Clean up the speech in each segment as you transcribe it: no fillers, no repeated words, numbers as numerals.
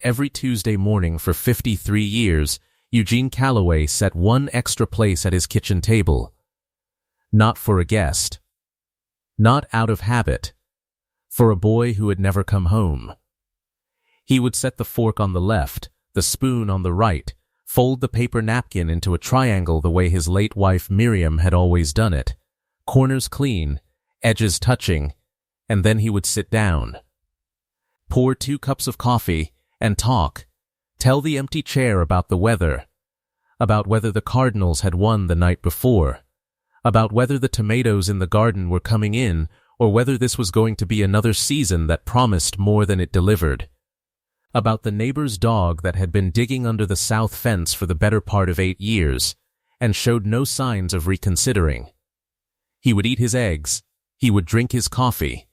Every Tuesday morning for 53 years, Eugene Calloway set one extra place at his kitchen table. Not for a guest. Not out of habit. For a boy who had never come home. He would set the fork on the left, the spoon on the right, fold the paper napkin into a triangle the way his late wife Miriam had always done it, corners clean, edges touching, and then he would sit down. Pour 2 cups of coffee and talk. Tell the empty chair about the weather, about whether the Cardinals had won the night before, about whether the tomatoes in the garden were coming in or whether this was going to be another season that promised more than it delivered, about the neighbor's dog that had been digging under the south fence for the better part of 8 years and showed no signs of reconsidering. He would eat his eggs, he would drink his coffee,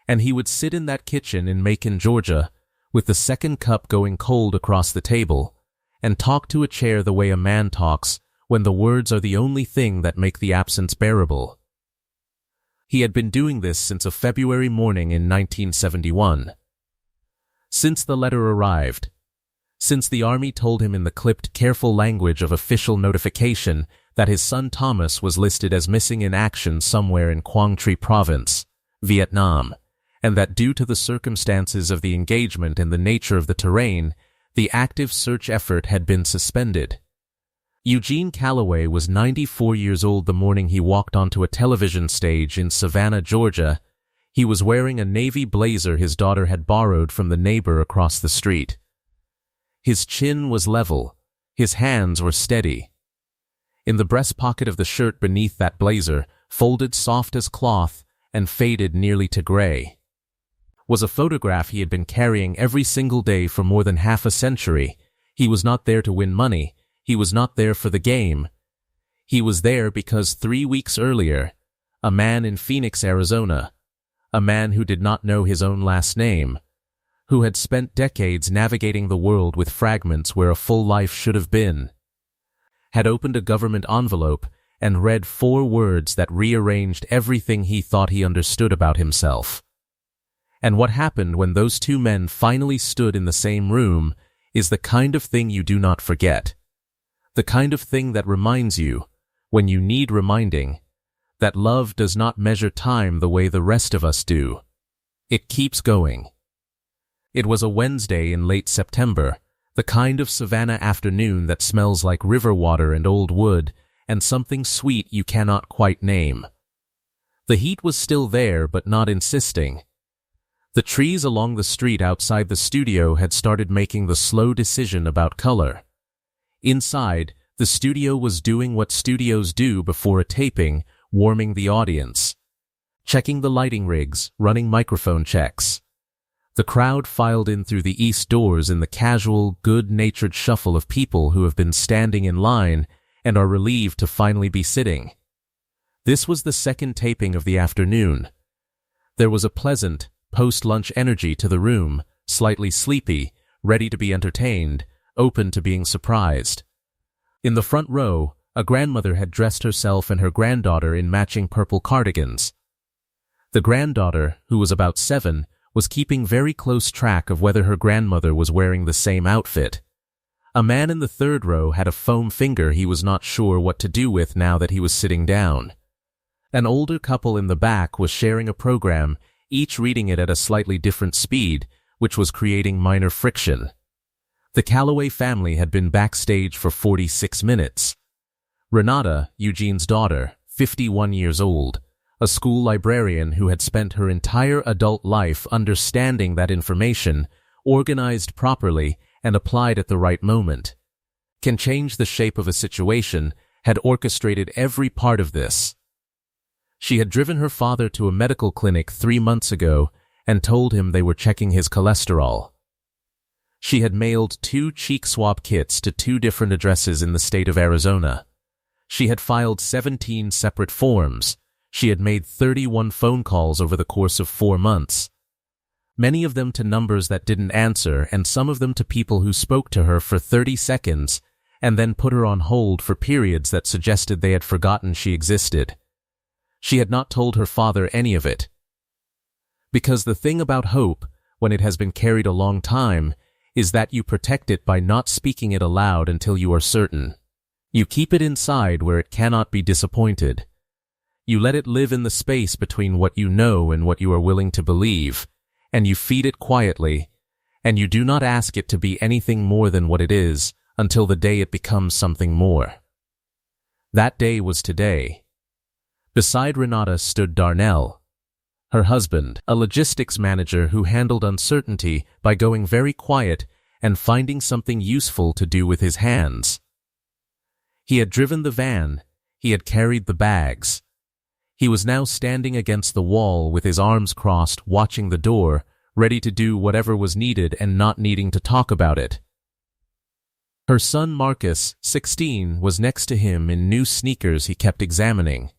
and he would sit in that kitchen in Macon, Georgia, with the second cup going cold across the table, and talk to a chair the way a man talks when the words are the only thing that make the absence bearable. He had been doing this since a February morning in 1971. Since the letter arrived. Since the Army told him in the clipped, careful language of official notification that his son Thomas was listed as missing in action somewhere in Quang Tri Province, Vietnam, and that due to the circumstances of the engagement and the nature of the terrain, the active search effort had been suspended. Eugene Calloway was 94 years old the morning he walked onto a television stage in Savannah, Georgia. He was wearing a navy blazer his daughter had borrowed from the neighbor across the street. His chin was level, his hands were steady. In the breast pocket of the shirt beneath that blazer, folded soft as cloth and faded nearly to gray, was a photograph he had been carrying every single day for more than half a century. He was not there to win money. He was not there for the game. He was there because 3 weeks earlier, a man in Phoenix, Arizona, a man who did not know his own last name, who had spent decades navigating the world with fragments where a full life should have been, had opened a government envelope and read 4 words that rearranged everything he thought he understood about himself. And what happened when those 2 men finally stood in the same room is the kind of thing you do not forget. The kind of thing that reminds you, when you need reminding, that love does not measure time the way the rest of us do. It keeps going. It was a Wednesday in late September, the kind of Savannah afternoon that smells like river water and old wood, and something sweet you cannot quite name. The heat was still there, but not insisting. The trees along the street outside the studio had started making the slow decision about color. Inside, the studio was doing what studios do before a taping, warming the audience, checking the lighting rigs, running microphone checks. The crowd filed in through the east doors in the casual, good-natured shuffle of people who have been standing in line and are relieved to finally be sitting. This was the second taping of the afternoon. There was a pleasant, post-lunch energy to the room, slightly sleepy, ready to be entertained, open to being surprised. In the front row, a grandmother had dressed herself and her granddaughter in matching purple cardigans. The granddaughter, who was about 7, was keeping very close track of whether her grandmother was wearing the same outfit. A man in the third row had a foam finger he was not sure what to do with now that he was sitting down. An older couple in the back was sharing a program, each reading it at a slightly different speed, which was creating minor friction. The Calloway family had been backstage for 46 minutes. Renata, Eugene's daughter, 51 years old, a school librarian who had spent her entire adult life understanding that information, organized properly and applied at the right moment, can change the shape of a situation, had orchestrated every part of this. She had driven her father to a medical clinic 3 months ago and told him they were checking his cholesterol. She had mailed 2 cheek swab kits to 2 different addresses in the state of Arizona. She had filed 17 separate forms. She had made 31 phone calls over the course of 4 months. Many of them to numbers that didn't answer, and some of them to people who spoke to her for 30 seconds and then put her on hold for periods that suggested they had forgotten she existed. She had not told her father any of it. Because the thing about hope, when it has been carried a long time, is that you protect it by not speaking it aloud until you are certain. You keep it inside where it cannot be disappointed. You let it live in the space between what you know and what you are willing to believe, and you feed it quietly, and you do not ask it to be anything more than what it is until the day it becomes something more. That day was today. Beside Renata stood Darnell, her husband, a logistics manager who handled uncertainty by going very quiet and finding something useful to do with his hands. He had driven the van, he had carried the bags. He was now standing against the wall with his arms crossed, watching the door, ready to do whatever was needed and not needing to talk about it. Her son Marcus, 16, was next to him in new sneakers he kept examining.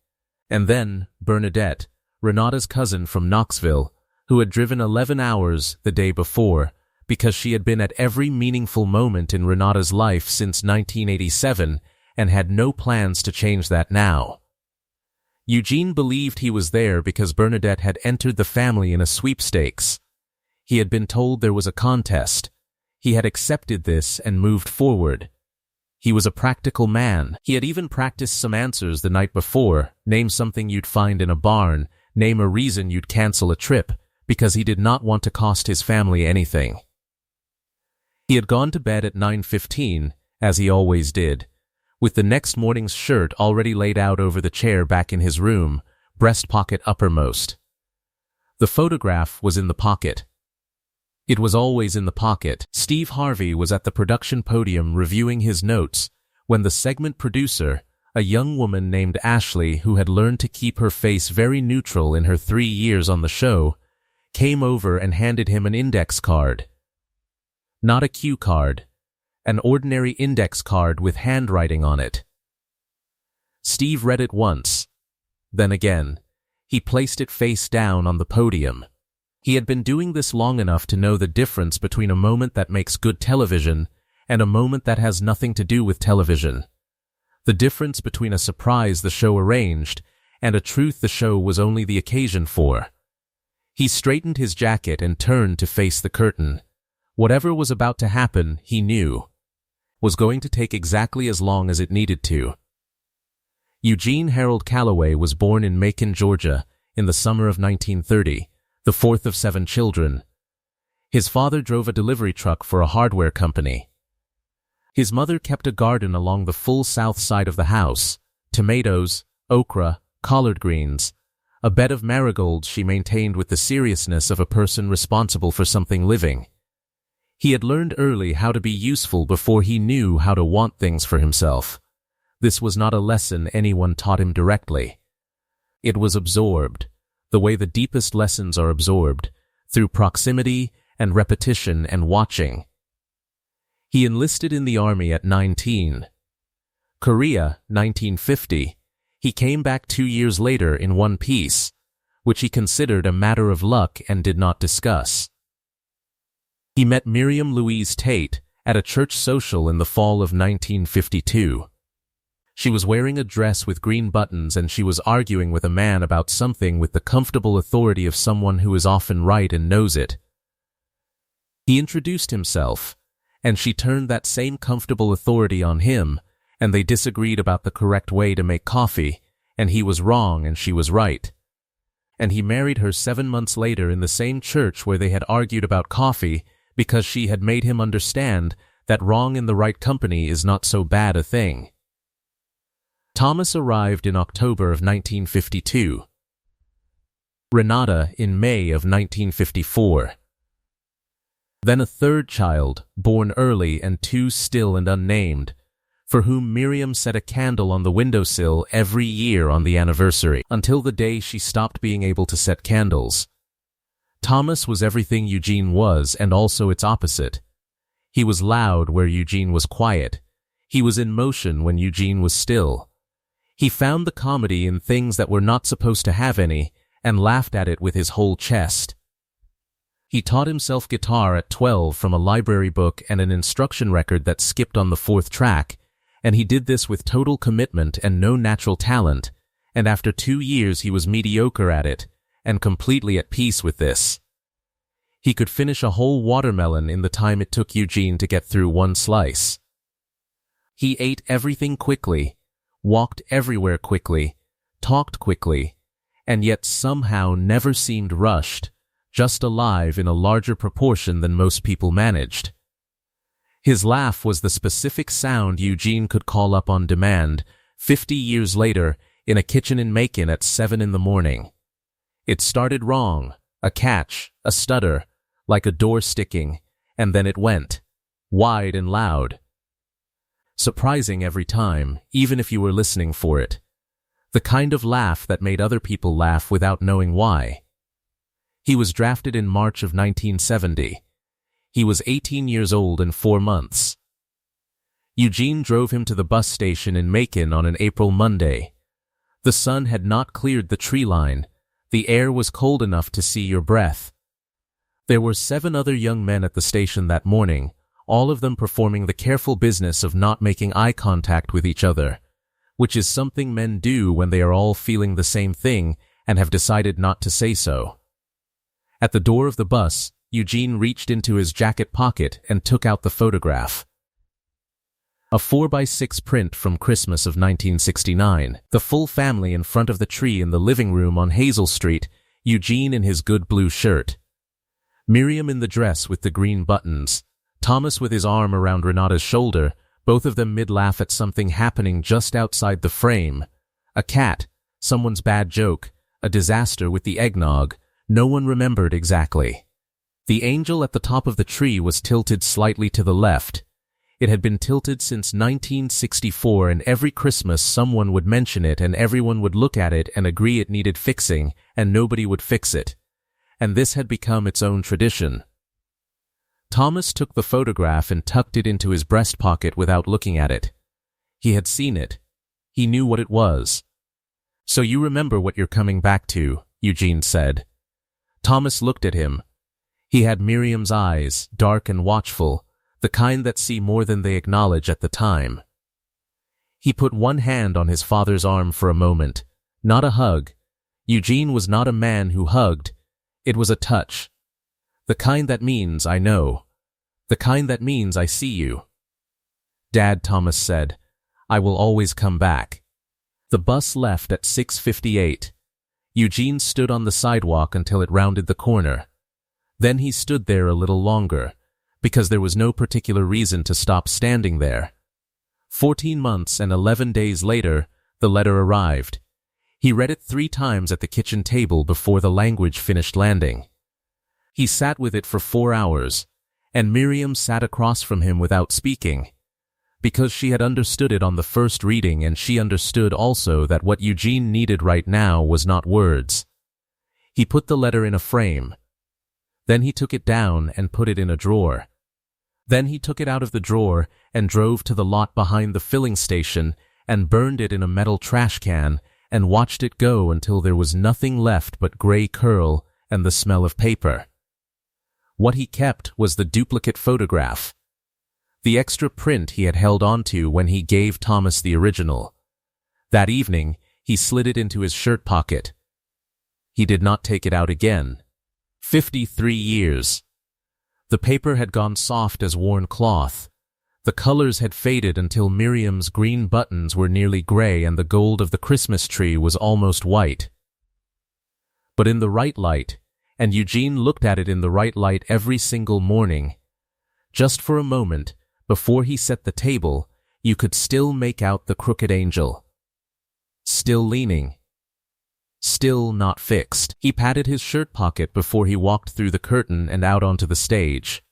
And then Bernadette, Renata's cousin from Knoxville, who had driven 11 hours the day before because she had been at every meaningful moment in Renata's life since 1987 and had no plans to change that now. Eugene believed he was there because Bernadette had entered the family in a sweepstakes. He had been told there was a contest. He had accepted this and moved forward. He was a practical man. He had even practiced some answers the night before. Name something you'd find in a barn. Name a reason you'd cancel a trip, because he did not want to cost his family anything. He had gone to bed at 9:15, as he always did, with the next morning's shirt already laid out over the chair back in his room, breast pocket uppermost. The photograph was in the pocket. It was always in the pocket. Steve Harvey was at the production podium reviewing his notes when the segment producer, a young woman named Ashley who had learned to keep her face very neutral in her 3 years on the show, came over and handed him an index card. Not a cue card, an ordinary index card with handwriting on it. Steve read it once. Then again, he placed it face down on the podium. He had been doing this long enough to know the difference between a moment that makes good television and a moment that has nothing to do with television. The difference between a surprise the show arranged and a truth the show was only the occasion for. He straightened his jacket and turned to face the curtain. Whatever was about to happen, he knew, was going to take exactly as long as it needed to. Eugene Harold Calloway was born in Macon, Georgia, in the summer of 1930, the fourth of 7 children. His father drove a delivery truck for a hardware company. His mother kept a garden along the full south side of the house, tomatoes, okra, collard greens, a bed of marigolds she maintained with the seriousness of a person responsible for something living. He had learned early how to be useful before he knew how to want things for himself. This was not a lesson anyone taught him directly. It was absorbed, the way the deepest lessons are absorbed, through proximity and repetition and watching. He enlisted in the army at 19. Korea, 1950. He came back 2 years later in one piece, which he considered a matter of luck and did not discuss. He met Miriam Louise Tate at a church social in the fall of 1952. She was wearing a dress with green buttons and she was arguing with a man about something with the comfortable authority of someone who is often right and knows it. He introduced himself, and she turned that same comfortable authority on him, and they disagreed about the correct way to make coffee, and he was wrong and she was right. And he married her 7 months later in the same church where they had argued about coffee because she had made him understand that wrong in the right company is not so bad a thing. Thomas arrived in October of 1952. Renata in May of 1954. Then a third child, born early and 2 still and unnamed, for whom Miriam set a candle on the windowsill every year on the anniversary, until the day she stopped being able to set candles. Thomas was everything Eugene was and also its opposite. He was loud where Eugene was quiet. He was in motion when Eugene was still. He found the comedy in things that were not supposed to have any and laughed at it with his whole chest. He taught himself guitar at 12 from a library book and an instruction record that skipped on the 4th track, and he did this with total commitment and no natural talent, and after 2 years he was mediocre at it and completely at peace with this. He could finish a whole watermelon in the time it took Eugene to get through one slice. He ate everything quickly, walked everywhere quickly, talked quickly, and yet somehow never seemed rushed, just alive in a larger proportion than most people managed. His laugh was the specific sound Eugene could call up on demand 50 years later in a kitchen in Macon at 7 in the morning. It started wrong, a catch, a stutter, like a door sticking, and then it went, wide and loud. Surprising every time, even if you were listening for it. The kind of laugh that made other people laugh without knowing why. He was drafted in March of 1970. He was 18 years old and 4 months. Eugene drove him to the bus station in Macon on an April Monday. The sun had not cleared the tree line. The air was cold enough to see your breath. There were 7 other young men at the station that morning, all of them performing the careful business of not making eye contact with each other, which is something men do when they are all feeling the same thing and have decided not to say so. At the door of the bus, Eugene reached into his jacket pocket and took out the photograph. A 4x6 print from Christmas of 1969, the full family in front of the tree in the living room on Hazel Street, Eugene in his good blue shirt. Miriam in the dress with the green buttons, Thomas with his arm around Renata's shoulder, both of them mid-laugh at something happening just outside the frame. A cat, someone's bad joke, a disaster with the eggnog, no one remembered exactly. The angel at the top of the tree was tilted slightly to the left. It had been tilted since 1964, and every Christmas someone would mention it and everyone would look at it and agree it needed fixing, and nobody would fix it. And this had become its own tradition. Thomas took the photograph and tucked it into his breast pocket without looking at it. He had seen it. He knew what it was. "So you remember what you're coming back to," Eugene said. Thomas looked at him. He had Miriam's eyes, dark and watchful, the kind that see more than they acknowledge at the time. He put one hand on his father's arm for a moment. Not a hug. Eugene was not a man who hugged. It was a touch. The kind that means, "I know." The kind that means, "I see you." "Dad," Thomas said, "I will always come back." The bus left at 6:58. Eugene stood on the sidewalk until it rounded the corner. Then he stood there a little longer, because there was no particular reason to stop standing there. 14 months and 11 days later, the letter arrived. He read it 3 times at the kitchen table before the language finished landing. He sat with it for 4 hours, and Miriam sat across from him without speaking, because she had understood it on the first reading, and she understood also that what Eugene needed right now was not words. He put the letter in a frame. Then he took it down and put it in a drawer. Then he took it out of the drawer and drove to the lot behind the filling station and burned it in a metal trash can and watched it go until there was nothing left but gray curl and the smell of paper. What he kept was the duplicate photograph, the extra print he had held onto when he gave Thomas the original. That evening, he slid it into his shirt pocket. He did not take it out again. 53 years. The paper had gone soft as worn cloth. The colors had faded until Miriam's green buttons were nearly gray and the gold of the Christmas tree was almost white. But in the right light, and Eugene looked at it in the right light every single morning, just for a moment, before he set the table, you could still make out the crooked angel. Still leaning. Still not fixed. He patted his shirt pocket before he walked through the curtain and out onto the stage.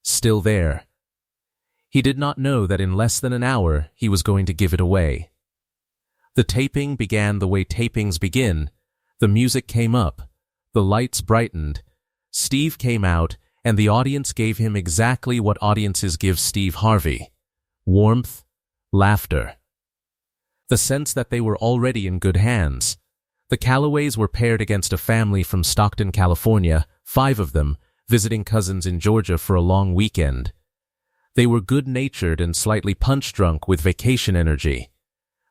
Still there. He did not know that in less than an hour he was going to give it away. The taping began the way tapings begin. The music came up. The lights brightened. Steve came out, and the audience gave him exactly what audiences give Steve Harvey. Warmth, laughter. The sense that they were already in good hands. The Callaways were paired against a family from Stockton, California, 5 of them, visiting cousins in Georgia for a long weekend. They were good-natured and slightly punch-drunk with vacation energy.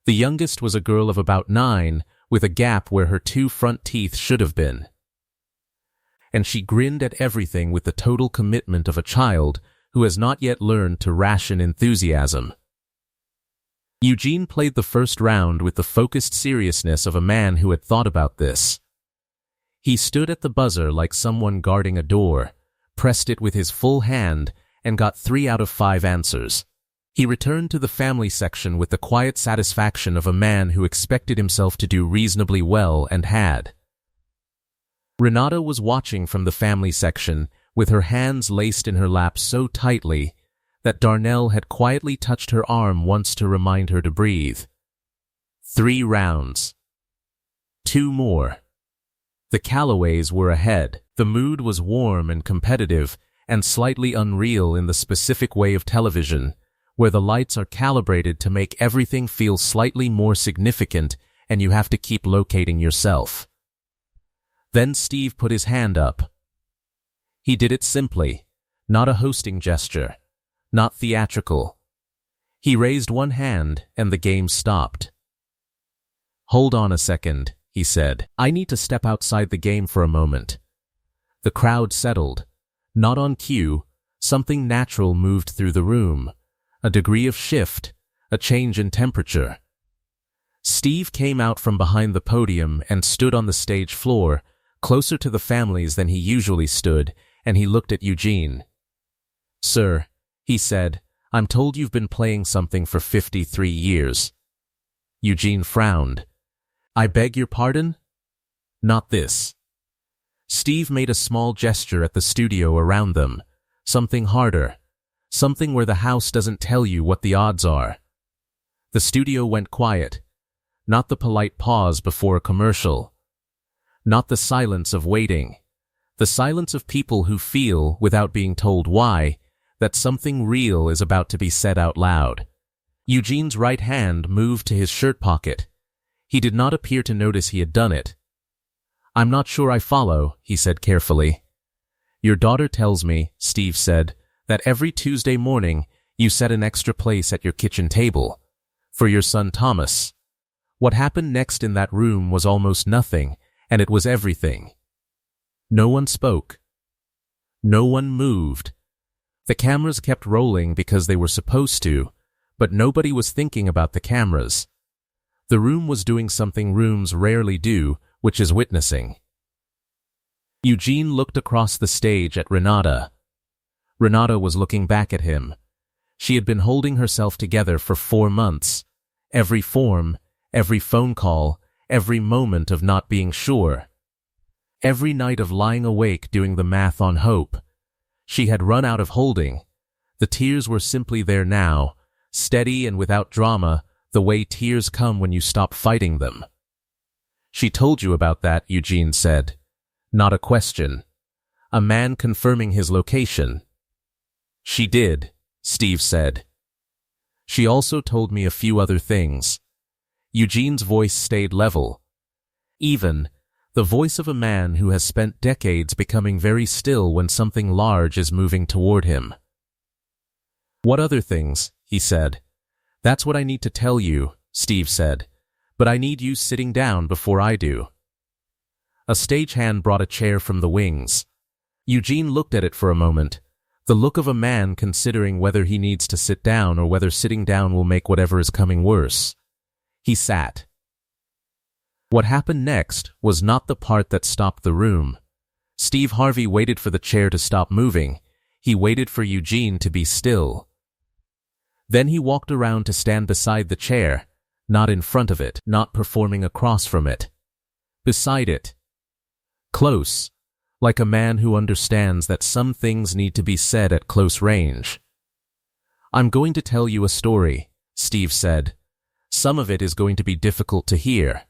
The youngest was a girl of about 9, with a gap where her 2 front teeth should have been. and she grinned at everything with the total commitment of a child who has not yet learned to ration enthusiasm. Eugene played the first round with the focused seriousness of a man who had thought about this. He stood at the buzzer like someone guarding a door, pressed it with his full hand, and got 3 out of 5 answers. He returned to the family section with the quiet satisfaction of a man who expected himself to do reasonably well and had. Renata was watching from the family section, with her hands laced in her lap so tightly that Darnell had quietly touched her arm once to remind her to breathe. 3 rounds. 2 more. The Calloways were ahead. The mood was warm and competitive, and slightly unreal in the specific way of television, where the lights are calibrated to make everything feel slightly more significant and you have to keep locating yourself. Then Steve put his hand up. He did it simply, not a hosting gesture, not theatrical. He raised one hand and the game stopped. "Hold on a second," he said. "I need to step outside the game for a moment." The crowd settled. Not on cue, something natural moved through the room. A degree of shift, a change in temperature. Steve came out from behind the podium and stood on the stage floor, closer to the families than he usually stood, and he looked at Eugene. "Sir," he said, "I'm told you've been playing something for 53 years. Eugene frowned. "I beg your pardon?" "Not this." Steve made a small gesture at the studio around them. Something harder. Something where the house doesn't tell you what the odds are. The studio went quiet. Not the polite pause before a commercial. Not the silence of waiting. The silence of people who feel, without being told why, that something real is about to be said out loud. Eugene's right hand moved to his shirt pocket. He did not appear to notice he had done it. "I'm not sure I follow," he said carefully. "Your daughter tells me," Steve said, "that every Tuesday morning you set an extra place at your kitchen table. For your son Thomas. What happened next in that room was almost nothing, and it was everything." No one spoke. No one moved. The cameras kept rolling because they were supposed to, but nobody was thinking about the cameras. The room was doing something rooms rarely do, which is witnessing. Eugene looked across the stage at Renata. Renata was looking back at him. She had been holding herself together for 4 months. Every form, every phone call, every moment of not being sure. Every night of lying awake doing the math on hope. She had run out of holding. The tears were simply there now, steady and without drama, the way tears come when you stop fighting them. "She told you about that," Eugene said. Not a question. A man confirming his location. "She did," Steve said. "She also told me a few other things." Eugene's voice stayed level. Even, the voice of a man who has spent decades becoming very still when something large is moving toward him. "What other things?" he said. "That's what I need to tell you," Steve said. "But I need you sitting down before I do." A stagehand brought a chair from the wings. Eugene looked at it for a moment, the look of a man considering whether he needs to sit down or whether sitting down will make whatever is coming worse. He sat. What happened next was not the part that stopped the room. Steve Harvey waited for the chair to stop moving. He waited for Eugene to be still. Then he walked around to stand beside the chair, not in front of it, not performing across from it. Beside it. Close, like a man who understands that some things need to be said at close range. "I'm going to tell you a story," Steve said. "Some of it is going to be difficult to hear.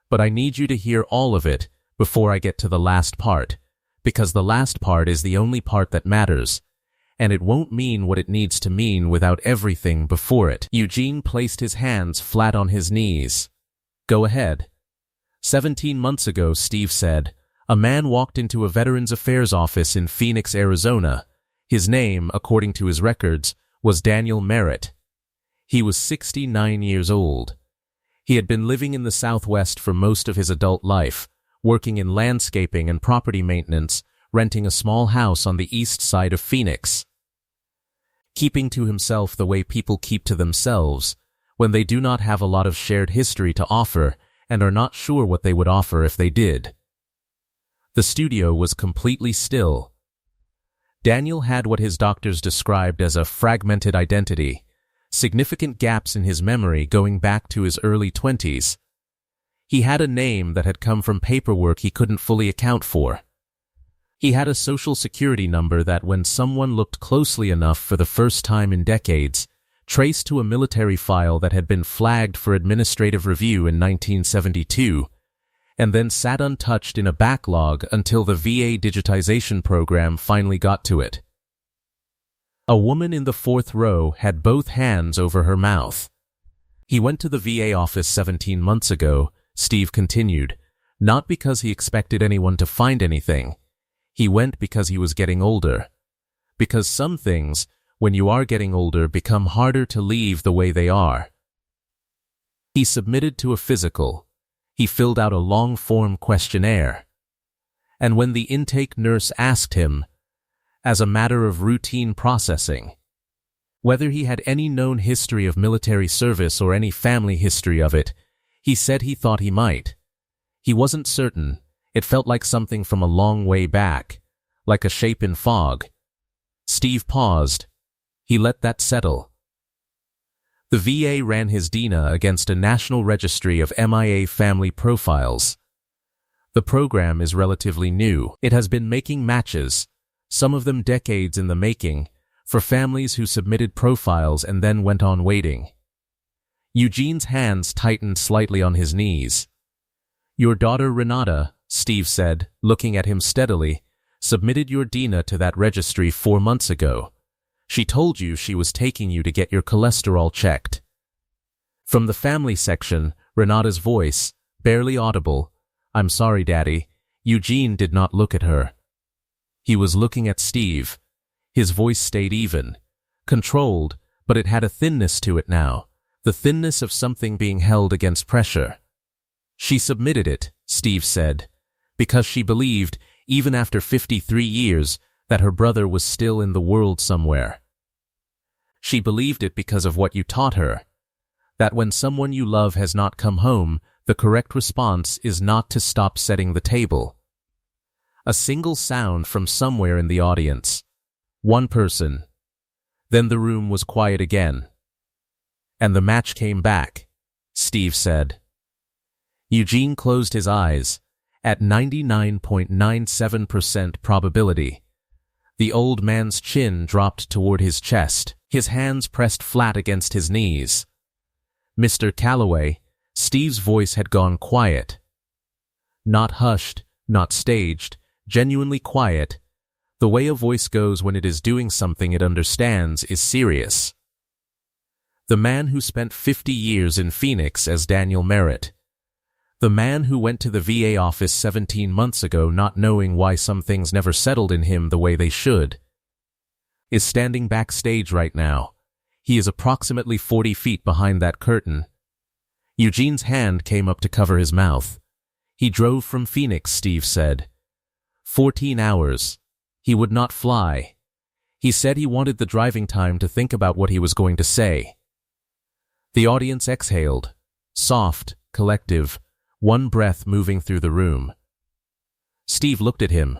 But I need you to hear all of it before I get to the last part, because the last part is the only part that matters, and it won't mean what it needs to mean without everything before it." Eugene placed his hands flat on his knees. "Go ahead." 17 months ago, Steve said, a man walked into a Veterans Affairs office in Phoenix, Arizona. His name, according to his records, was Daniel Merritt. He was 69 years old. He had been living in the Southwest for most of his adult life, working in landscaping and property maintenance, renting a small house on the east side of Phoenix. Keeping to himself the way people keep to themselves, when they do not have a lot of shared history to offer and are not sure what they would offer if they did. The studio was completely still. Daniel had what his doctors described as a fragmented identity, significant gaps in his memory going back to his early 20s. He had a name that had come from paperwork he couldn't fully account for. He had a social security number that, when someone looked closely enough for the first time in decades, traced to a military file that had been flagged for administrative review in 1972, and then sat untouched in a backlog until the VA digitization program finally got to it. A woman in the fourth row had both hands over her mouth. He went to the VA office 17 months ago, Steve continued, not because he expected anyone to find anything. He went because he was getting older. Because some things, when you are getting older, become harder to leave the way they are. He submitted to a physical. He filled out a long-form questionnaire. And when the intake nurse asked him, as a matter of routine processing, whether he had any known history of military service or any family history of it, he said he thought he might. He wasn't certain. It felt like something from a long way back, like a shape in fog. Steve paused. He let that settle. The VA ran his DINA against a national registry of MIA family profiles. The program is relatively new. It has been making matches, some of them decades in the making, for families who submitted profiles and then went on waiting. Eugene's hands tightened slightly on his knees. Your daughter Renata, Steve said, looking at him steadily, submitted your DINA to that registry 4 months ago. She told you she was taking you to get your cholesterol checked. From the family section, Renata's voice, barely audible, I'm sorry, Daddy. Eugene did not look at her. He was looking at Steve. His voice stayed even, controlled, but it had a thinness to it now, the thinness of something being held against pressure. She submitted it, Steve said, because she believed, even after 53 years, that her brother was still in the world somewhere. She believed it because of what you taught her, that when someone you love has not come home, the correct response is not to stop setting the table. A single sound from somewhere in the audience. One person. Then the room was quiet again. And the match came back, Steve said. Eugene closed his eyes. At 99.97% probability. The old man's chin dropped toward his chest, his hands pressed flat against his knees. Mr. Calloway, Steve's voice had gone quiet. Not hushed, not staged, genuinely quiet. The way a voice goes when it is doing something it understands is serious. The man who spent 50 years in Phoenix as Daniel Merritt. The man who went to the VA office 17 months ago not knowing why some things never settled in him the way they should, is standing backstage right now. He is approximately 40 feet behind that curtain. Eugene's hand came up to cover his mouth. He drove from Phoenix, Steve said. 14 hours. He would not fly. He said he wanted the driving time to think about what he was going to say. The audience exhaled. Soft, collective, one breath moving through the room. Steve looked at him.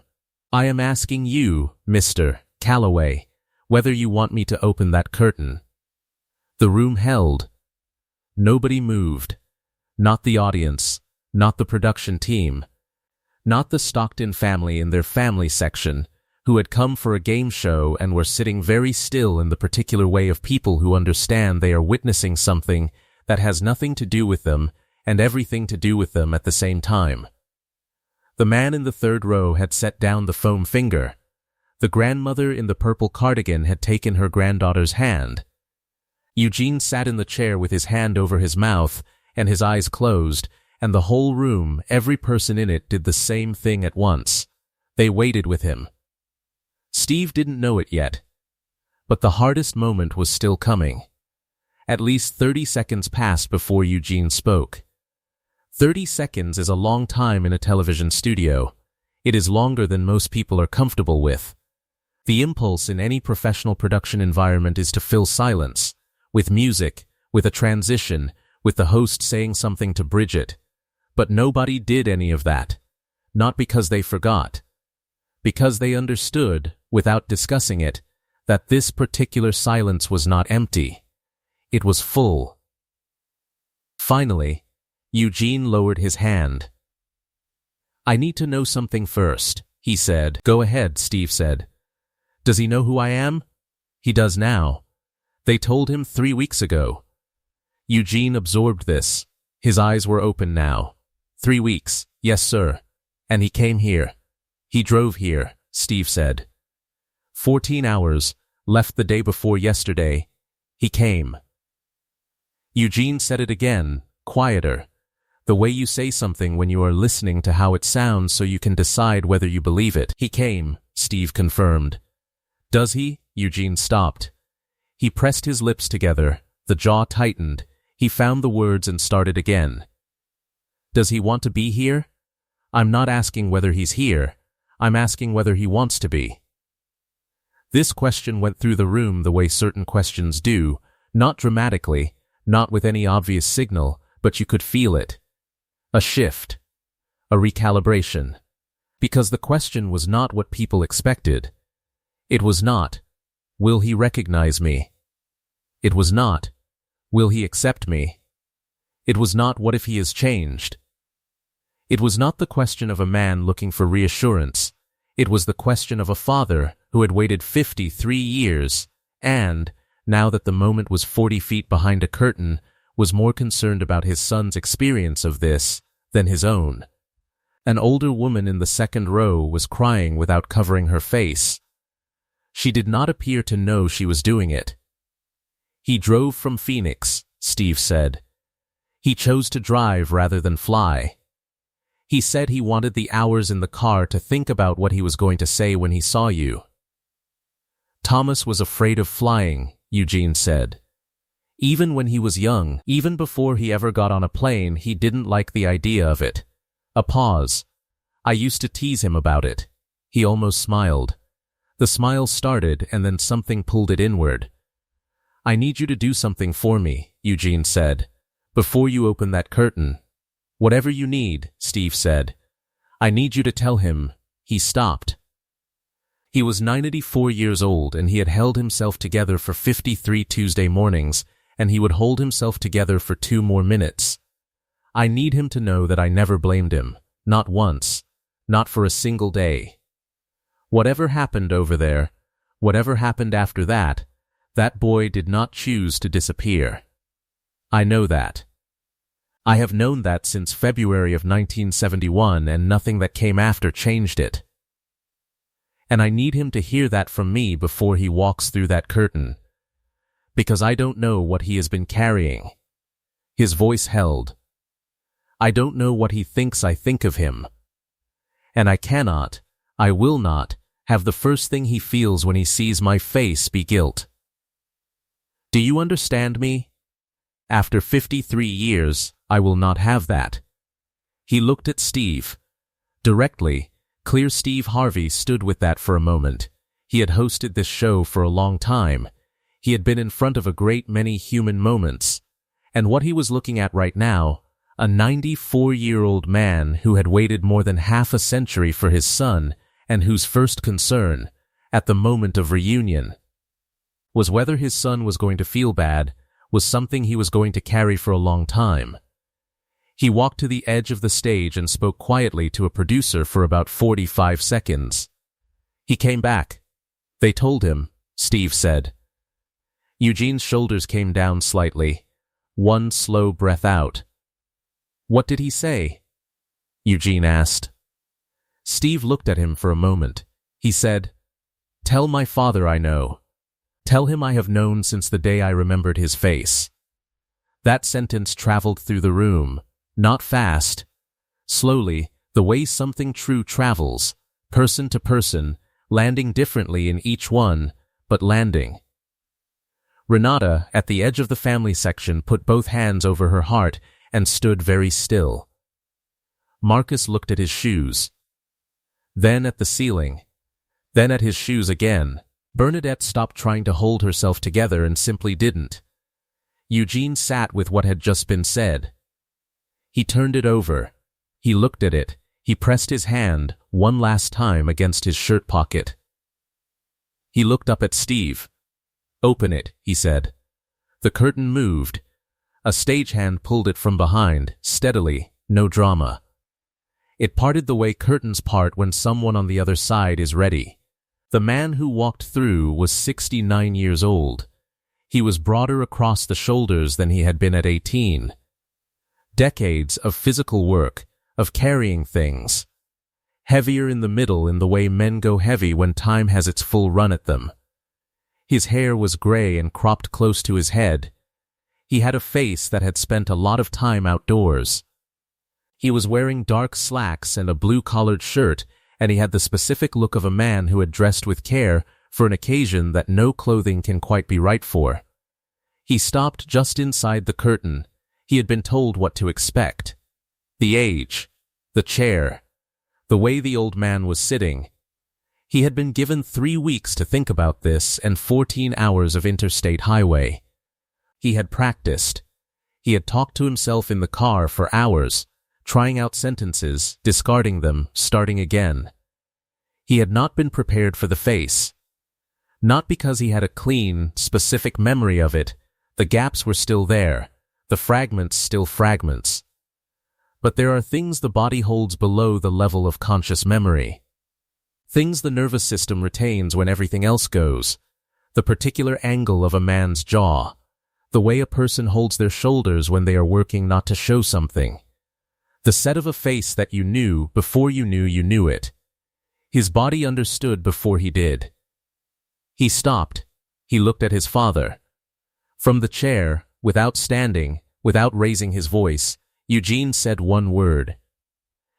I am asking you, Mr. Calloway, whether you want me to open that curtain. The room held. Nobody moved. Not the audience, not the production team, not the Stockton family in their family section, who had come for a game show and were sitting very still in the particular way of people who understand they are witnessing something that has nothing to do with them and everything to do with them at the same time. The man in the third row had set down the foam finger. The grandmother in the purple cardigan had taken her granddaughter's hand. Eugene sat in the chair with his hand over his mouth and his eyes closed, and the whole room, every person in it, did the same thing at once. They waited with him. Steve didn't know it yet, but the hardest moment was still coming. At least 30 seconds passed before Eugene spoke. 30 seconds is a long time in a television studio. It is longer than most people are comfortable with. The impulse in any professional production environment is to fill silence, with music, with a transition, with the host saying something to bridge it. But nobody did any of that. Not because they forgot. Because they understood, without discussing it, that this particular silence was not empty. It was full. Finally, Eugene lowered his hand. "I need to know something first," he said. "Go ahead," Steve said. "Does he know who I am?" "He does now. They told him 3 weeks ago." Eugene absorbed this. His eyes were open now. 3 weeks, yes sir. And he came here. He drove here, Steve said. 14 hours, left the day before yesterday. He came. Eugene said it again, quieter. The way you say something when you are listening to how it sounds so you can decide whether you believe it. "He came," Steve confirmed. "Does he?" Eugene stopped. He pressed his lips together, the jaw tightened. He found the words and started again. "Does he want to be here?" "I'm not asking whether he's here. I'm asking whether he wants to be." This question went through the room the way certain questions do, not dramatically, not with any obvious signal, but you could feel it. A shift. A recalibration. Because the question was not what people expected. It was not, "Will he recognize me?" It was not, "Will he accept me?" It was not, "What if he has changed?" It was not the question of a man looking for reassurance. It was the question of a father who had waited 53 years and, now that the moment was 40 feet behind a curtain, was more concerned about his son's experience of this than his own. An older woman in the second row was crying without covering her face. She did not appear to know she was doing it. "He drove from Phoenix," Steve said. "He chose to drive rather than fly. He said he wanted the hours in the car to think about what he was going to say when he saw you." "Thomas was afraid of flying," Eugene said. "Even when he was young, even before he ever got on a plane, he didn't like the idea of it." A pause. "I used to tease him about it." He almost smiled. The smile started and then something pulled it inward. "I need you to do something for me," Eugene said, "before you open that curtain." "Whatever you need," Steve said. "I need you to tell him." He stopped. He was 94 years old and he had held himself together for 53 Tuesday mornings, and he would hold himself together for 2 more minutes. "I need him to know that I never blamed him, not once, not for a single day. Whatever happened over there, whatever happened after that, that boy did not choose to disappear. I know that. I have known that since February of 1971, and nothing that came after changed it. And I need him to hear that from me before he walks through that curtain. Because I don't know what he has been carrying." His voice held. "I don't know what he thinks I think of him. And I will not, have the first thing he feels when he sees my face be guilt. Do you understand me? After 53 years, I will not have that." He looked at Steve. Directly, clear Steve Harvey stood with that for a moment. He had hosted this show for a long time. He had been in front of a great many human moments. And what he was looking at right now, a 94-year-old man who had waited more than half a century for his son, and whose first concern, at the moment of reunion, was whether his son was going to feel bad, was something he was going to carry for a long time. He walked to the edge of the stage and spoke quietly to a producer for about 45 seconds. He came back. "They told him," Steve said. Eugene's shoulders came down slightly. One slow breath out. "What did he say?" Eugene asked. Steve looked at him for a moment. He said, "Tell my father I know. Tell him I have known since the day I remembered his face." That sentence traveled through the room, not fast. Slowly, the way something true travels, person to person, landing differently in each one, but landing. Renata, at the edge of the family section, put both hands over her heart and stood very still. Marcus looked at his shoes. then at the ceiling, then at his shoes again. Bernadette stopped trying to hold herself together and simply didn't. Eugene sat with what had just been said. He turned it over. He looked at it. He pressed his hand one last time against his shirt pocket. He looked up at Steve. "Open it," he said. The curtain moved. A stagehand pulled it from behind, steadily, no drama. It parted the way curtains part when someone on the other side is ready. The man who walked through was 69 years old. He was broader across the shoulders than he had been at 18. Decades of physical work, of carrying things. Heavier in the middle in the way men go heavy when time has its full run at them. His hair was gray and cropped close to his head. He had a face that had spent a lot of time outdoors. He was wearing dark slacks and a blue-collared shirt, and he had the specific look of a man who had dressed with care for an occasion that no clothing can quite be right for. He stopped just inside the curtain. He had been told what to expect. The age, the chair, the way the old man was sitting. He had been given 3 weeks to think about this and 14 hours of interstate highway. He had practiced. He had talked to himself in the car for hours, trying out sentences, discarding them, starting again. He had not been prepared for the face. Not because he had a clean, specific memory of it. The gaps were still there, the fragments still fragments. But there are things the body holds below the level of conscious memory. Things the nervous system retains when everything else goes. The particular angle of a man's jaw. The way a person holds their shoulders when they are working not to show something. The set of a face that you knew before you knew it. His body understood before he did. He stopped. He looked at his father. From the chair, without standing, without raising his voice, Eugene said one word.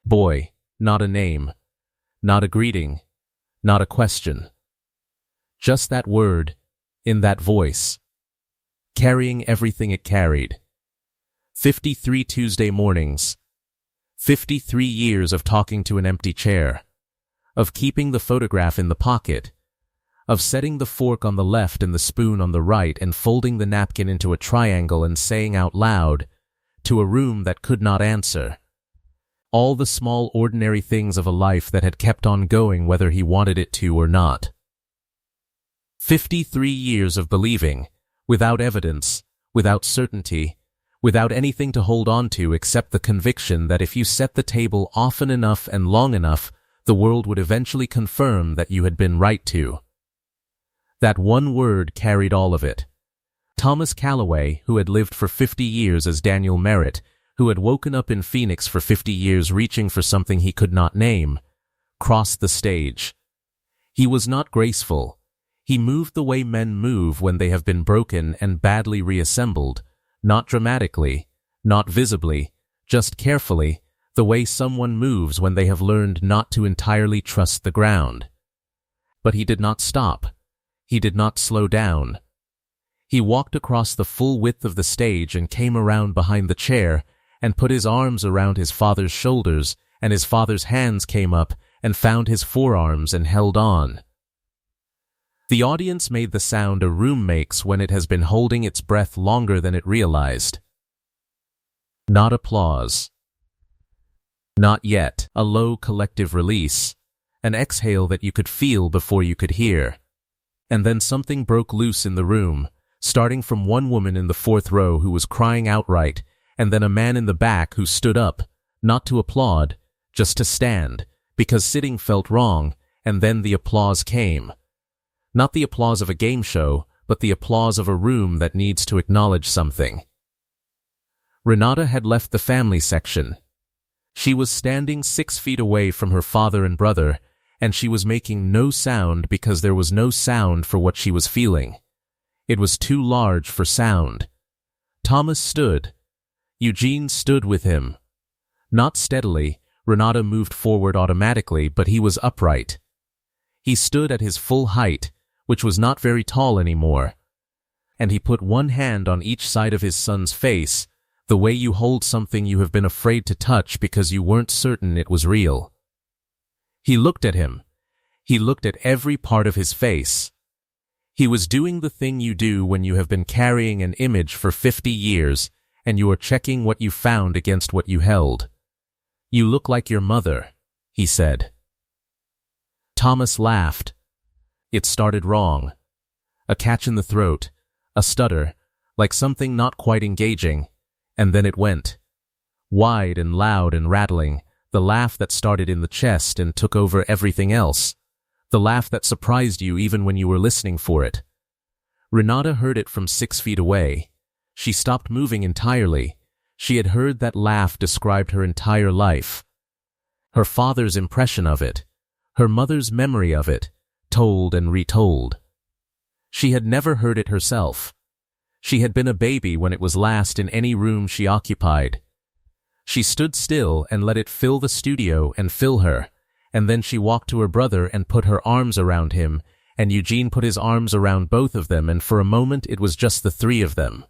Boy, not a name. Not a greeting. Not a question. Just that word, in that voice. Carrying everything it carried. 53 Tuesday mornings. 53 years of talking to an empty chair. Of keeping the photograph in the pocket. Of setting the fork on the left and the spoon on the right and folding the napkin into a triangle and saying out loud, to a room that could not answer. All the small ordinary things of a life that had kept on going whether he wanted it to or not. 53 years of believing, without evidence, without certainty, without anything to hold on to except the conviction that if you set the table often enough and long enough, the world would eventually confirm that you had been right to. That one word carried all of it. Thomas Calloway, who had lived for 50 years as Daniel Merritt, who had woken up in Phoenix for 50 years reaching for something he could not name, crossed the stage. He was not graceful. He moved the way men move when they have been broken and badly reassembled, not dramatically, not visibly, just carefully, the way someone moves when they have learned not to entirely trust the ground. But he did not stop. He did not slow down. He walked across the full width of the stage and came around behind the chair and put his arms around his father's shoulders, and his father's hands came up and found his forearms and held on. The audience made the sound a room makes when it has been holding its breath longer than it realized. Not applause. Not yet. A low collective release. An exhale that you could feel before you could hear. And then something broke loose in the room, starting from one woman in the fourth row who was crying outright, and then a man in the back who stood up, not to applaud, just to stand, because sitting felt wrong, and then the applause came. Not the applause of a game show, but the applause of a room that needs to acknowledge something. Renata had left the family section. She was standing 6 feet away from her father and brother, and she was making no sound because there was no sound for what she was feeling. It was too large for sound. Thomas stood. Eugene stood with him. Not steadily, Renata moved forward automatically, but he was upright. He stood at his full height, which was not very tall anymore, and he put one hand on each side of his son's face, the way you hold something you have been afraid to touch because you weren't certain it was real. He looked at him. He looked at every part of his face. He was doing the thing you do when you have been carrying an image for 50 years and you are checking what you found against what you held. "You look like your mother," he said. Thomas laughed. It started wrong. A catch in the throat, a stutter, like something not quite engaging, and then it went. Wide and loud and rattling, the laugh that started in the chest and took over everything else. The laugh that surprised you even when you were listening for it. Renata heard it from 6 feet away. She stopped moving entirely. She had heard that laugh described her entire life. Her father's impression of it, her mother's memory of it, told and retold. She had never heard it herself. She had been a baby when it was last in any room she occupied. She stood still and let it fill the studio and fill her, and then she walked to her brother and put her arms around him, and Eugene put his arms around both of them, and for a moment it was just the three of them.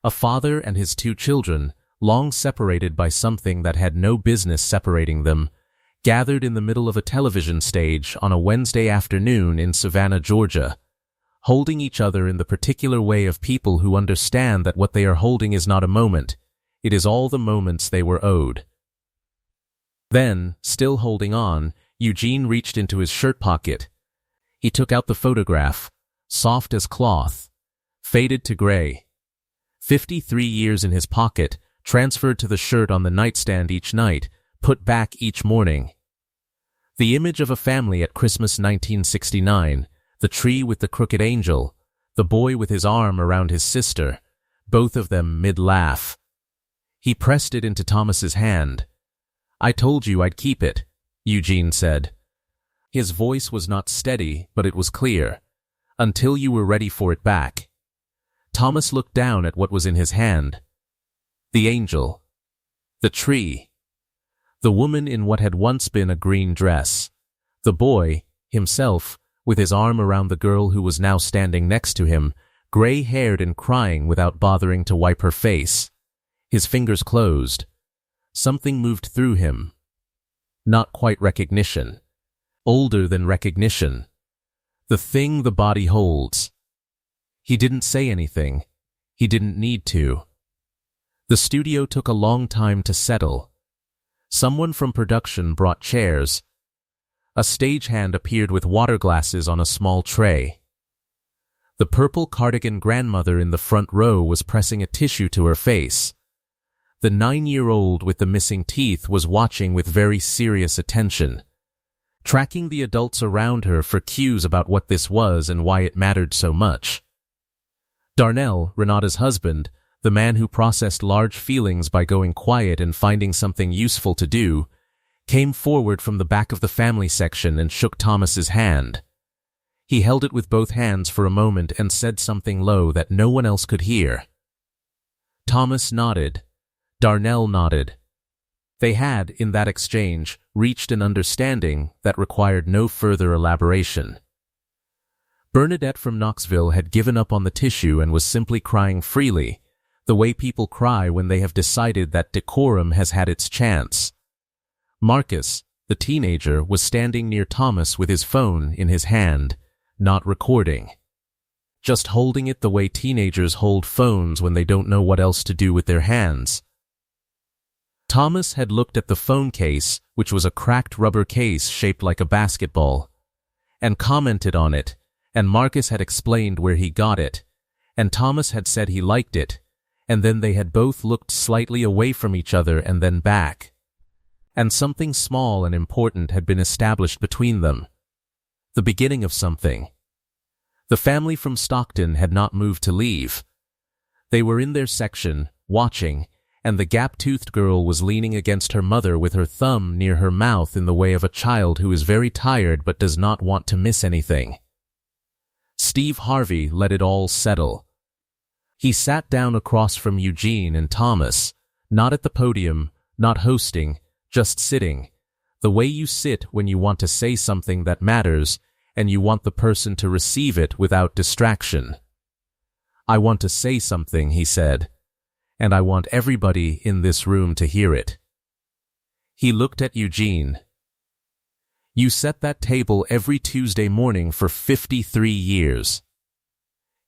A father and his 2 children, long separated by something that had no business separating them, gathered in the middle of a television stage on a Wednesday afternoon in Savannah, Georgia, holding each other in the particular way of people who understand that what they are holding is not a moment, it is all the moments they were owed. Then, still holding on, Eugene reached into his shirt pocket. He took out the photograph, soft as cloth, faded to gray. 53 years in his pocket, transferred to the shirt on the nightstand each night, put back each morning. The image of a family at Christmas 1969, the tree with the crooked angel, the boy with his arm around his sister, both of them mid-laugh. He pressed it into Thomas's hand. "I told you I'd keep it," Eugene said. His voice was not steady, but it was clear. "Until you were ready for it back." Thomas looked down at what was in his hand. The angel. The tree. The woman in what had once been a green dress. The boy, himself, with his arm around the girl who was now standing next to him, gray-haired and crying without bothering to wipe her face. His fingers closed. Something moved through him. Not quite recognition. Older than recognition. The thing the body holds. He didn't say anything. He didn't need to. The studio took a long time to settle. Someone from production brought chairs. A stagehand appeared with water glasses on a small tray. The purple cardigan grandmother in the front row was pressing a tissue to her face. The 9-year-old with the missing teeth was watching with very serious attention, tracking the adults around her for cues about what this was and why it mattered so much. Darnell, Renata's husband, the man who processed large feelings by going quiet and finding something useful to do, came forward from the back of the family section and shook Thomas's hand. He held it with both hands for a moment and said something low that no one else could hear. Thomas nodded. Darnell nodded. They had, in that exchange, reached an understanding that required no further elaboration. Bernadette from Knoxville had given up on the tissue and was simply crying freely, the way people cry when they have decided that decorum has had its chance. Marcus, the teenager, was standing near Thomas with his phone in his hand, not recording. Just holding it the way teenagers hold phones when they don't know what else to do with their hands. Thomas had looked at the phone case, which was a cracked rubber case shaped like a basketball, and commented on it, and Marcus had explained where he got it, and Thomas had said he liked it, and then they had both looked slightly away from each other and then back. And something small and important had been established between them. The beginning of something. The family from Stockton had not moved to leave. They were in their section, watching, and the gap-toothed girl was leaning against her mother with her thumb near her mouth in the way of a child who is very tired but does not want to miss anything. Steve Harvey let it all settle. He sat down across from Eugene and Thomas, not at the podium, not hosting, just sitting, the way you sit when you want to say something that matters and you want the person to receive it without distraction. "I want to say something," he said, "and I want everybody in this room to hear it." He looked at Eugene. You set that table every Tuesday morning for 53 years.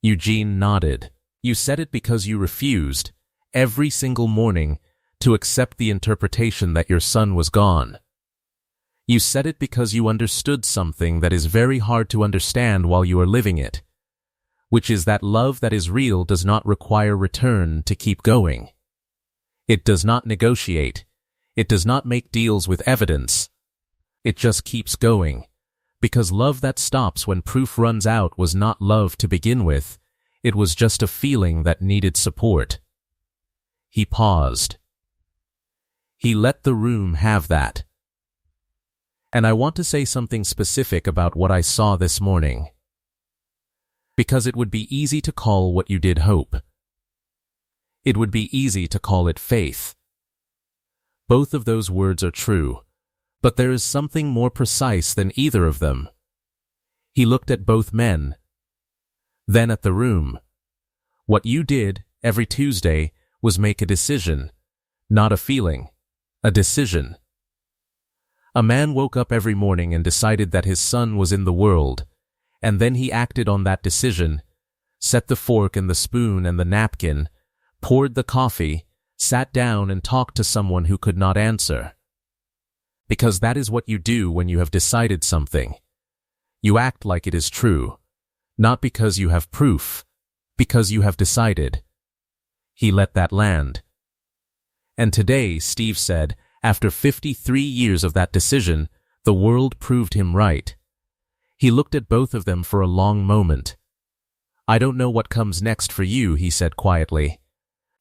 Eugene nodded. You said it because you refused, every single morning, to accept the interpretation that your son was gone. You said it because you understood something that is very hard to understand while you are living it, which is that love that is real does not require return to keep going. It does not negotiate. It does not make deals with evidence. It just keeps going, because love that stops when proof runs out was not love to begin with. It was just a feeling that needed support. He paused. He let the room have that. And I want to say something specific about what I saw this morning, because it would be easy to call what you did hope. It would be easy to call it faith. Both of those words are true, but there is something more precise than either of them. He looked at both men, then at the room. What you did every Tuesday was make a decision, not a feeling, a decision. A man woke up every morning and decided that his son was in the world, and then he acted on that decision, set the fork and the spoon and the napkin, poured the coffee, sat down and talked to someone who could not answer. Because that is what you do when you have decided something. You act like it is true, not because you have proof, because you have decided. He let that land. And today, Steve said, after 53 years of that decision, the world proved him right. He looked at both of them for a long moment. I don't know what comes next for you, he said quietly.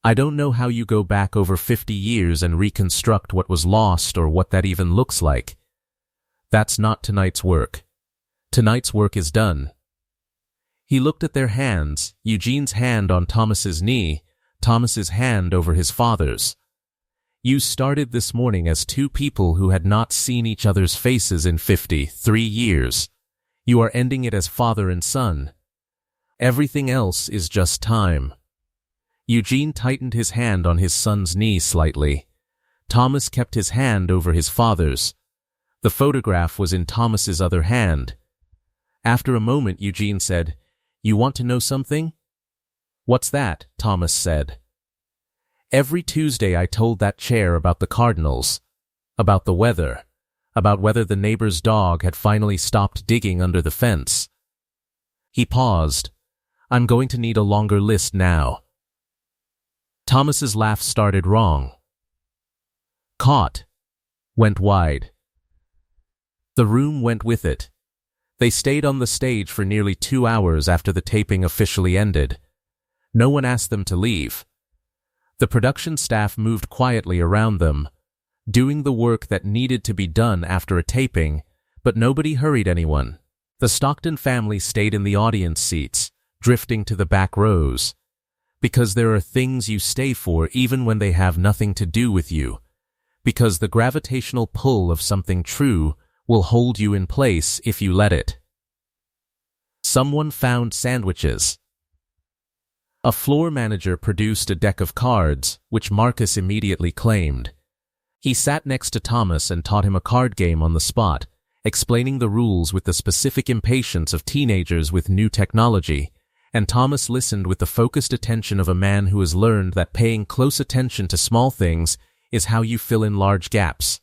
I don't know how you go back over 50 years and reconstruct what was lost or what that even looks like. That's not tonight's work. Tonight's work is done. He looked at their hands, Eugene's hand on Thomas's knee, Thomas's hand over his father's. You started this morning as two people who had not seen each other's faces in 53 years. You are ending it as father and son. Everything else is just time. Eugene tightened his hand on his son's knee slightly. Thomas kept his hand over his father's. The photograph was in Thomas's other hand. After a moment, Eugene said, "You want to know something?" "What's that?" Thomas said. Every Tuesday I told that chair about the Cardinals, about the weather, about whether the neighbor's dog had finally stopped digging under the fence. He paused. I'm going to need a longer list now. Thomas's laugh started wrong. Caught. Went wide. The room went with it. They stayed on the stage for nearly 2 hours after the taping officially ended. No one asked them to leave. The production staff moved quietly around them, doing the work that needed to be done after a taping, but nobody hurried anyone. The Stockton family stayed in the audience seats, drifting to the back rows. Because there are things you stay for even when they have nothing to do with you. Because the gravitational pull of something true will hold you in place if you let it. Someone found sandwiches. A floor manager produced a deck of cards, which Marcus immediately claimed. He sat next to Thomas and taught him a card game on the spot, explaining the rules with the specific impatience of teenagers with new technology, and Thomas listened with the focused attention of a man who has learned that paying close attention to small things is how you fill in large gaps.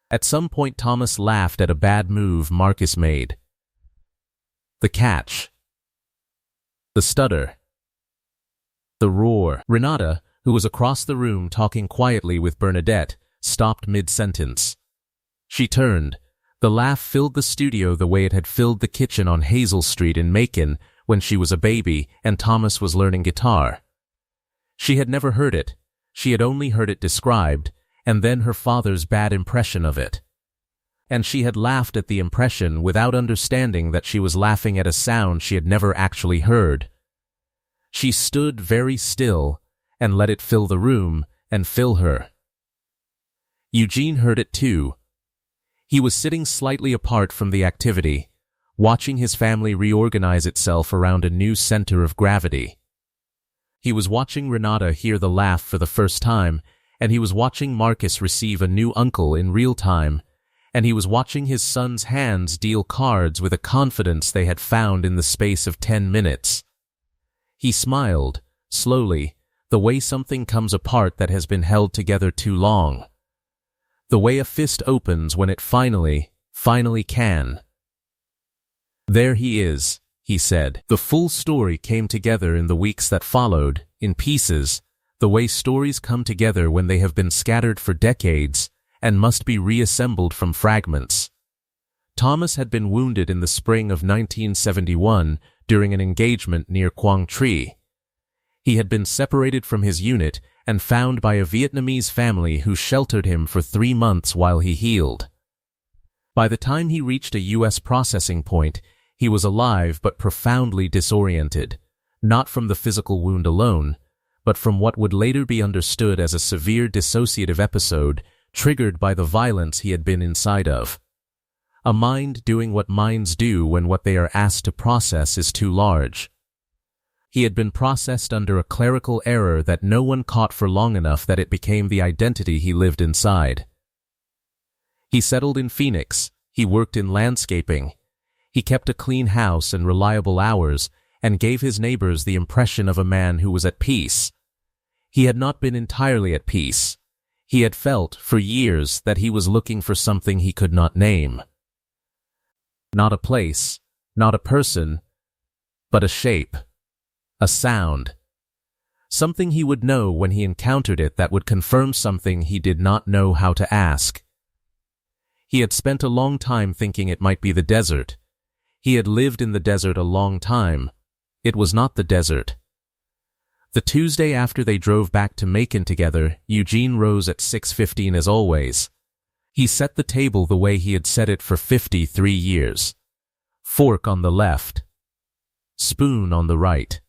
At some point Thomas laughed at a bad move Marcus made. The catch. The stutter. The roar. Renata, who was across the room talking quietly with Bernadette, stopped mid-sentence. She turned. The laugh filled the studio the way it had filled the kitchen on Hazel Street in Macon when she was a baby and Thomas was learning guitar. She had never heard it. She had only heard it described, and then her father's bad impression of it. And she had laughed at the impression without understanding that she was laughing at a sound she had never actually heard. She stood very still and let it fill the room and fill her. Eugene heard it too. He was sitting slightly apart from the activity, watching his family reorganize itself around a new center of gravity. He was watching Renata hear the laugh for the first time, and he was watching Marcus receive a new uncle in real time, and he was watching his son's hands deal cards with a confidence they had found in the space of 10 minutes. He smiled, slowly, the way something comes apart that has been held together too long. The way a fist opens when it finally can. "There he is," he said. The full story came together in the weeks that followed, in pieces, the way stories come together when they have been scattered for decades and must be reassembled from fragments. Thomas had been wounded in the spring of 1971 during an engagement near Quang Tri. He had been separated from his unit and found by a Vietnamese family who sheltered him for 3 months while he healed. By the time he reached a U.S. processing point, he was alive but profoundly disoriented, not from the physical wound alone, but from what would later be understood as a severe dissociative episode triggered by the violence he had been inside of. A mind doing what minds do when what they are asked to process is too large. He had been processed under a clerical error that no one caught for long enough that it became the identity he lived inside. He settled in Phoenix. He worked in landscaping. He kept a clean house and reliable hours and gave his neighbors the impression of a man who was at peace. He had not been entirely at peace. He had felt, for years, that he was looking for something he could not name. Not a place, not a person, but a shape, a sound. Something he would know when he encountered it that would confirm something he did not know how to ask. He had spent a long time thinking it might be the desert. He had lived in the desert a long time. It was not the desert. The Tuesday after they drove back to Macon together, Eugene rose at 6:15 as always. He set the table the way he had set it for 53 years. Fork on the left. Spoon on the right.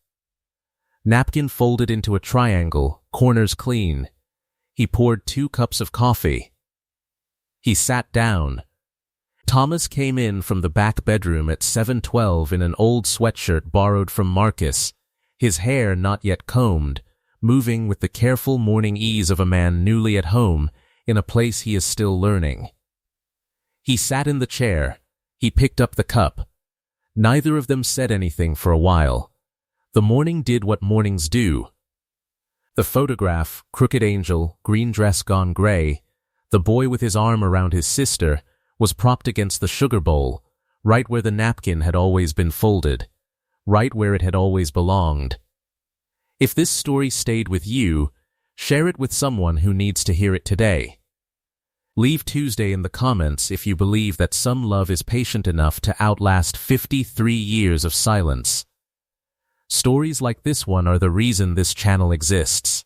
Napkin folded into a triangle, corners clean. He poured 2 cups of coffee. He sat down. Thomas came in from the back bedroom at 7:12 in an old sweatshirt borrowed from Marcus, his hair not yet combed, moving with the careful morning ease of a man newly at home in a place he is still learning. He sat in the chair. He picked up the cup. Neither of them said anything for a while. The morning did what mornings do. The photograph, crooked angel, green dress gone gray, the boy with his arm around his sister, was propped against the sugar bowl, right where the napkin had always been folded, right where it had always belonged. If this story stayed with you, share it with someone who needs to hear it today. Leave Tuesday in the comments if you believe that some love is patient enough to outlast 53 years of silence. Stories like this one are the reason this channel exists.